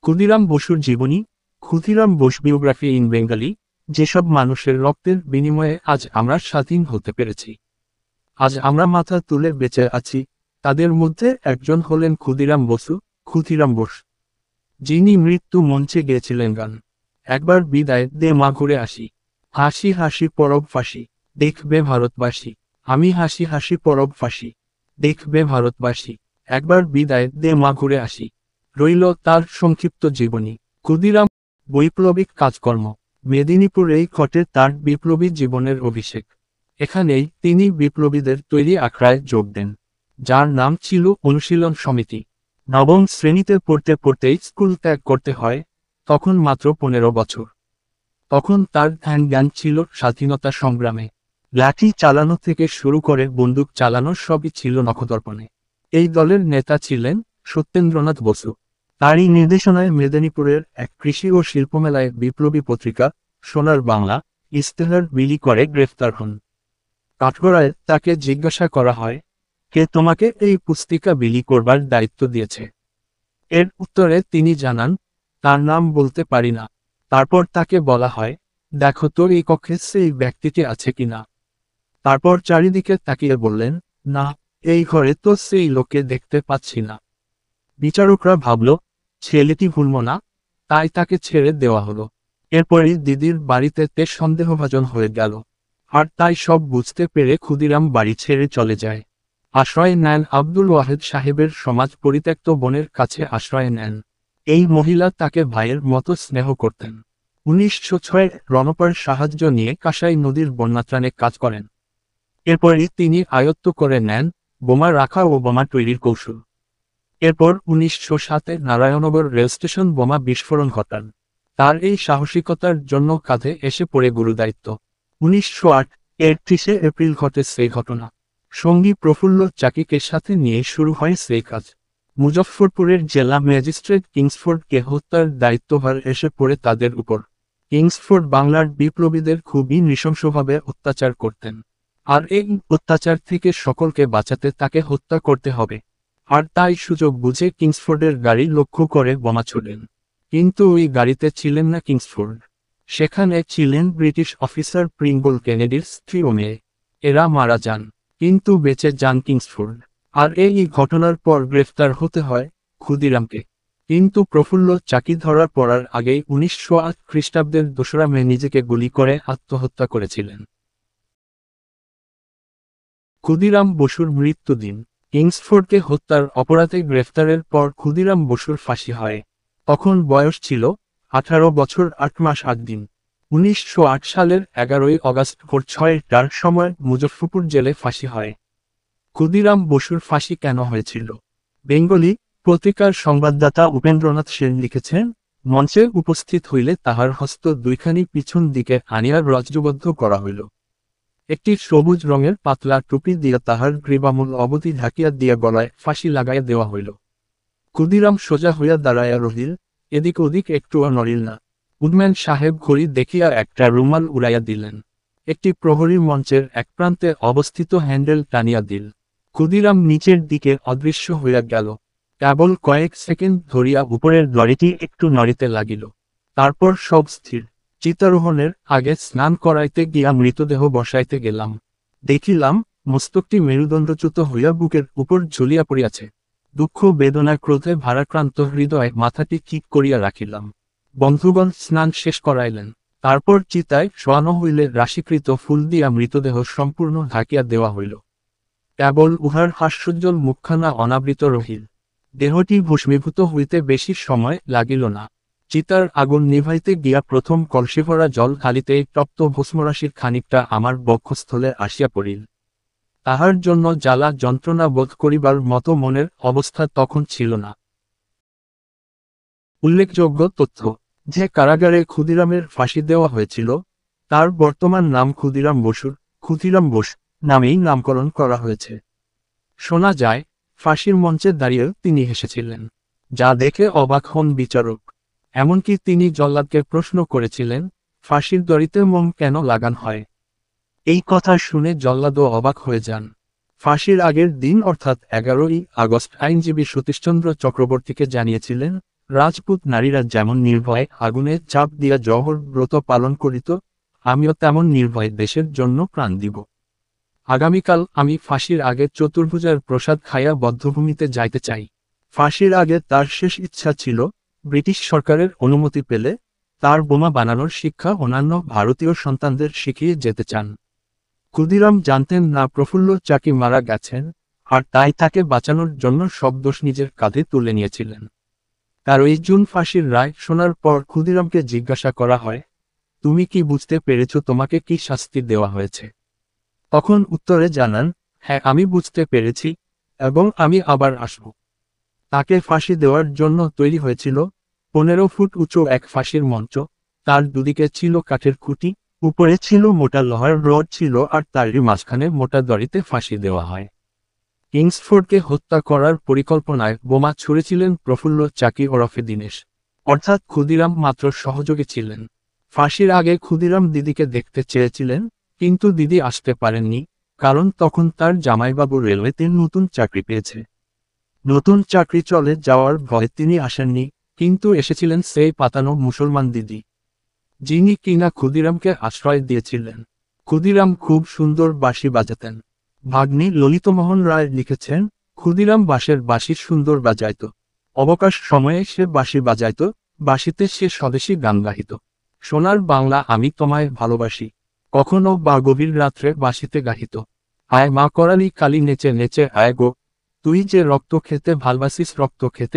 ক্ষুদিরাম বসুর জীবনী, Khudiram Bose বিওগ্রাফি in Bengali. যেসব মানুষের রক্তের বিনিময়ে আজ আমরা স্বাধীন হতে পেরেছি, আজ আমরা মাথা তুলে বেঁচে আছি, তাদের মধ্যে একজন হলেন ক্ষুদিরাম বসু, ক্ষুদিরাম বোস, যিনি মৃত্যু মঞ্চে গেয়েছিলেন গান, একবার বিদায় দে মা ঘুরে আসি, হাসি হাসি পরব ফাঁসি, দেখবে ভারতবাসী, আমি হাসি হাসি পরব ফাঁসি, দেখবে ভারতবাসী, একবার বিদায় দে মা ঘুরে আসি, রইল তার সংক্ষিপ্ত জীবনী। ক্ষুদিরাম বৈপ্লবিক কাজকর্ম। মেদিনীপুরেই ঘটে তার বিপ্লবী জীবনের অভিষেক। এখানেই তিনি বিপ্লবীদের তৈরি আখড়ায় যোগ দেন, যার নাম ছিল অনুশীলন সমিতি। নবম শ্রেণীতে পড়তে পড়তেই স্কুল ত্যাগ করতে হয়, তখন মাত্র 15 বছর। তখন তার ধ্যান জ্ঞান ছিল স্বাধীনতা সংগ্রামে। লাঠি চালানো থেকে শুরু করে বন্দুক চালানোর সবই ছিল নখদর্পণে। এই দলের নেতা ছিলেন সত্যেন্দ্রনাথ বসু। তারই নির্দেশনায় মেদিনীপুরের এক কৃষি ও শিল্পমেলায় বিপ্লবী পত্রিকা সোনার বাংলা ইস্তেহার বিলি করে গ্রেফতার হন। কাঠগড়ায় তাকে জিজ্ঞাসা করা হয়, কে তোমাকে এই পুস্তিকা বিলি করবার দায়িত্ব দিয়েছে? এর উত্তরে তিনি জানান, তার নাম বলতে পারি না। তারপর তাকে বলা হয়, দেখো তো এই কক্ষে সেই ব্যক্তিটি আছে কিনা। তারপর চারিদিকে তাকিয়ে বললেন, না, এই ঘরে তো সেই লোককে দেখতে পাচ্ছি না। বিচারকরা ভাবল, ছেলেটি ভুলব না, তাই তাকে ছেড়ে দেওয়া হলো। এরপরই দিদির বাড়িতে তে সন্দেহভাজন হয়ে গেল, আর তাই সব বুঝতে পেরে ক্ষুদিরাম বাড়ি ছেড়ে চলে যায়। আশ্রয় নেন আব্দুল ওয়াহেদ সাহেবের সমাজ পরিত্যক্ত বনের কাছে আশ্রয় নেন। এই মহিলা তাকে ভাইয়ের মতো স্নেহ করতেন। 1906 রণপার সাহায্য নিয়ে কাঁসাই নদীর বন্যাত্রাণে কাজ করেন। এরপরই তিনি আয়ত্ত করে নেন বোমা রাখা ও বোমা তৈরির কৌশল। এরপর 1907 নারায়ণনগর রেলস্টেশন বোমা বিস্ফোরণ ঘটান। তার এই সাহসিকতার জন্য কাঁধে এসে পড়ে গুরুদায়িত্ব। 1908 এর 30 এপ্রিল ঘটে সেই ঘটনা। সঙ্গী প্রফুল্ল চাকিকে সাথে নিয়ে শুরু হয় সেই কাজ। মুজফ্ফরপুরের জেলা ম্যাজিস্ট্রেট কিংসফোর্ডকে হত্যার দায়িত্বভার এসে পড়ে তাদের উপর। কিংসফোর্ড বাংলার বিপ্লবীদের খুবই নৃশংসভাবে অত্যাচার করতেন, আর এই অত্যাচার থেকে সকলকে বাঁচাতে তাকে হত্যা করতে হবে। আর তাই সুযোগ বুঝে কিংসফোর্ডের গাড়ি লক্ষ্য করে বোমা ছুড়লেন। কিন্তু ওই গাড়িতে ছিলেন না কিংসফোর্ড, সেখানে ছিলেন ব্রিটিশ অফিসার প্রিঙ্গল কেনেডির স্ত্রী ও মেয়ে। এরা মারা যান, কিন্তু বেঁচে যান কিংসফোর্ড। আর এই ঘটনার পর গ্রেফতার হতে হয় ক্ষুদিরামকে। কিন্তু প্রফুল্ল চাকি ধরা পড়ার আগেই 1908 খ্রিস্টাব্দের 2রা মে নিজেকে গুলি করে আত্মহত্যা করেছিলেন। ক্ষুদিরাম বসুর মৃত্যুদিন। কিংসফোর্ডকে হত্যার অপরাধে গ্রেফতারের পর ক্ষুদিরাম বসুর ফাঁসি হয়। তখন বয়স ছিল 18 বছর 8 মাস 8 দিন। 1908 সালের 11ই অগাস্ট ভোর 6টার সময় মুজফ্ফরপুর জেলে ফাঁসি হয়। ক্ষুদিরাম বসুর ফাঁসি কেন হয়েছিল? বেঙ্গলি পত্রিকার সংবাদদাতা উপেন্দ্রনাথ সেন লিখেছেন, মঞ্চে উপস্থিত হইলে তাহার হস্ত দুইখানি পিছন দিকে আনিয়া রজ্জুবদ্ধ করা হইল। একটি সবুজ রঙের পাতলা টুপি দিয়া তাহার গ্রীবামূল অবধি ঢাকিয়া দিয়া গলায় ফাঁসি লাগাইয়া দেওয়া হইল। ক্ষুদিরাম সোজা হইয়া দাঁড়াইয়া রহিল, এদিক ওদিক একটুও নড়িল না। উডম্যান সাহেব ঘড়ি দেখিয়া একটা রুমাল উড়াইয়া দিলেন। একটি প্রহরী মঞ্চের এক প্রান্তে অবস্থিত হ্যান্ডেল টানিয়া দিল। ক্ষুদিরাম নিচের দিকে অদৃশ্য হইয়া গেল। কেবল কয়েক সেকেন্ড ধরিয়া উপরের দড়িটি একটু নড়িতে লাগিল। তারপর সব স্থির। চিতারোহণের আগে স্নান করাইতে গিয়া মৃতদেহ বসাইতে গেলাম। দেখিলাম মস্তকটি মেরুদণ্ডচ্যুত হইয়া বুকের উপর ঝুলিয়া পড়িয়াছে। দুঃখ বেদনা ক্রোধে ভারাক্রান্ত হৃদয়ে মাথাটি ঠিক করিয়া রাখিলাম। বন্ধুগণ স্নান শেষ করাইলেন। তারপর চিতায় শোয়ানো হইলে রাশিকৃত ফুল দিয়া মৃতদেহ সম্পূর্ণ ঢাকিয়া দেওয়া হইল। কেবল উহার হাস্যোজ্জ্বল মুখখানা অনাবৃত রহিল। দেহটি ভস্মীভূত হইতে বেশি সময় লাগিল না। চিতার আগুন নিভাইতে গিয়া প্রথম কলসিভরা জল ঢালিতেই তপ্ত ভস্মরাশির খানিকটা আমার বক্ষস্থলে আসিয়া পড়িল। তাহার জন্য জ্বালা যন্ত্রণা বোধ করিবার মতো মনের অবস্থা তখন ছিল না। উল্লেখযোগ্য তথ্য, যে কারাগারে ক্ষুদিরামের ফাঁসি দেওয়া হয়েছিল, তার বর্তমান নাম ক্ষুদিরাম বসুর ক্ষুদিরাম বোস নামেই নামকরণ করা হয়েছে। শোনা যায়, ফাঁসির মঞ্চে দাঁড়িয়েও তিনি হেসেছিলেন, যা দেখে অবাক হন বিচারক। এমনকি তিনি জল্লাদকে প্রশ্ন করেছিলেন, ফাঁসির দড়িতে মোম কেন লাগান হয়? এই কথা শুনে জল্লাদও অবাক হয়ে যান। ফাঁসির আগের দিন অর্থাৎ 11ই আগস্ট আইনজীবী সতীশচন্দ্র চক্রবর্তীকে জানিয়েছিলেন, রাজপুত নারীরা যেমন নির্ভয়ে আগুনে চাপ দিয়া জহর ব্রত পালন করিত, আমিও তেমন নির্ভয়ে দেশের জন্য প্রাণ দিব। আগামীকাল আমি ফাঁসির আগে চতুর্ভুজার প্রসাদ খাইয়া বদ্ধভূমিতে যাইতে চাই। ফাঁসির আগে তার শেষ ইচ্ছা ছিল, ব্রিটিশ সরকারের অনুমতি পেলে তার বোমা বানানোর শিক্ষা অন্যান্য ভারতীয় সন্তানদের শিখিয়ে যেতে চান। ক্ষুদিরাম জানতেন না প্রফুল্ল চাকি মারা গেছেন, আর তাই তাকে বাঁচানোর জন্য সব দোষ নিজের কাঁধে তুলে নিয়েছিলেন। 13 জুন ফাঁসির রায় শোনার পর ক্ষুদিরামকে জিজ্ঞাসা করা হয়, তুমি কি বুঝতে পেরেছ তোমাকে কি শাস্তি দেওয়া হয়েছে? তখন উত্তরে জানান, হ্যাঁ আমি বুঝতে পেরেছি, এবং আমি আবার আসব। তাকে ফাঁসি দেওয়ার জন্য তৈরি হয়েছিল 15 ফুট উঁচু এক ফাঁসির মঞ্চ, তার দুদিকে ছিল কাঠের খুঁটি, উপরে ছিল মোটা লোহার রড ছিল, আর তারই মাঝখানে মোটা দড়িতে ফাঁসি দেওয়া হয়। কিংসফোর্ডকে হত্যা করার পরিকল্পনায় বোমা ছুঁড়েছিলেন প্রফুল্ল চাকি ওরফে দীনেশ, অর্থাৎ ক্ষুদিরাম মাত্র সহযোগী ছিলেন। ফাঁসির আগে ক্ষুদিরাম দিদিকে দেখতে চেয়েছিলেন, কিন্তু দিদি আসতে পারেননি, কারণ তখন তার জামাইবাবু রেলওয়েতে নতুন চাকরি পেয়েছে। নতুন চাকরি চলে যাওয়ার ভয়ে তিনি আসেননি, কিন্তু এসেছিলেন সেই পাতানো মুসলমান দিদি, যিনি কিনা ক্ষুদিরামকে আশ্রয় দিয়েছিলেন। ক্ষুদিরাম খুব সুন্দর বাঁশি বাজাতেন। ভাগ্নি ললিতমোহন রায় লিখেছেন, ক্ষুদিরাম বাঁশের বাঁশি সুন্দর বাজাইত। অবকাশ সময়ে সে বাঁশি বাজাইত, বাঁশিতে সে স্বদেশী গান গাহিত। সোনার বাংলা আমি তোমায় ভালোবাসি, কখনো বা গভীর রাত্রে বাঁশিতে গাহিত। আয় মা করালি কালি নেচে নেচে আয় গো, তুই যে রক্ত খেতে ভালবাসিস রক্ত খেতে